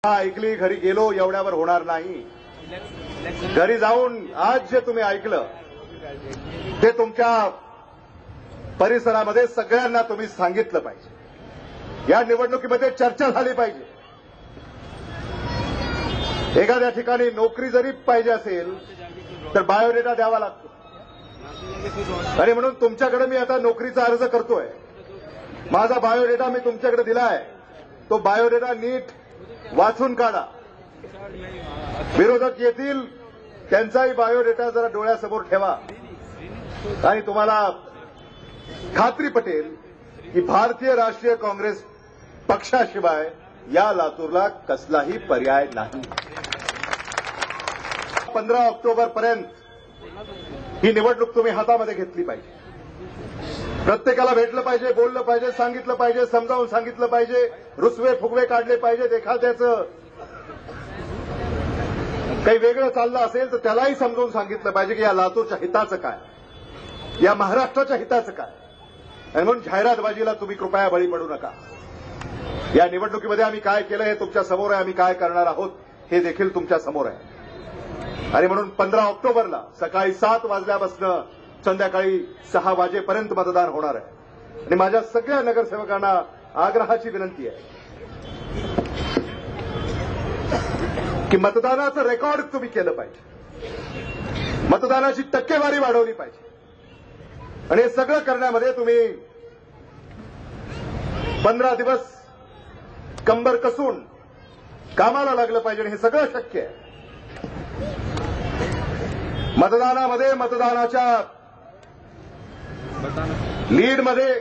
ऐकली घरी गेलो एवढ्यावर होणार नाही. घरी जाऊन आज जे तुम्ही ऐकलं ते तुमच्या परिसरामध्ये सगळ्यांना तुम्ही सांगितलं पाहिजे. या निवडणुकीमध्ये चर्चा झाली पाहिजे. एखाद्या ठिकाणी नोकरी जरी पाहिजे असेल तर बायोडेटा द्यावा लागतो आणि म्हणून तुमच्याकडे मी आता नोकरीचा अर्ज करतोय. माझा बायोडेटा मी तुमच्याकडे दिलाय. तो बायोडेटा नीट वाचून काढा. विरोधक येतील त्यांचाही बायोडेटा जरा डोळ्यासमोर ठेवा आणि तुम्हाला खात्री पटेल की भारतीय राष्ट्रीय काँग्रेस पक्षाशिवाय या लातूरला कसलाही पर्याय नाही. 15 ऑक्टोबरपर्यंत ही निवडणूक तुम्ही हातामध्ये घेतली पाहिजे. प्रत्येकाला भेटलं पाहिजे, बोललं पाहिजे, सांगितलं पाहिजे, समजावून सांगितलं पाहिजे, रुसवे फुगवे काढले पाहिजेत. एखाद्याचं काही वेगळं चाललं असेल तर त्यालाही समजावून सांगितलं पाहिजे की या लातूरच्या हिताचं काय, या महाराष्ट्राच्या हिताचं काय. आणि म्हणून जाहिरातबाजीला तुम्ही कृपया बळी पडू नका. या निवडणुकीमध्ये आम्ही काय केलं हे तुमच्या समोर आहे. आम्ही काय करणार आहोत हे देखील तुमच्या समोर आहे. आणि म्हणून 15 ऑक्टोबरला सकाळी 7 वाजल्यापासून संध्याकाळी 6 वाजेपर्यंत मतदान होणार आहे. आणि माझ्या सगळ्या नगरसेवकांना आग्रहाची विनंती आहे की मतदानाचं रेकॉर्ड तुम्ही केलं पाहिजे. मतदानाची टक्केवारी वाढवली पाहिजे. आणि हे सगळं करण्यामध्ये तुम्ही 15 दिवस कंबर कसून कामाला लागलं पाहिजे. आणि हे सगळं शक्य आहे. मतदानामध्ये मतदानाच्या लीडमध्ये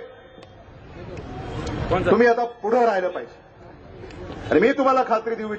तुम्ही आता पुढे राहिलं पाहिजे. आणि मी तुम्हाला खात्री देऊ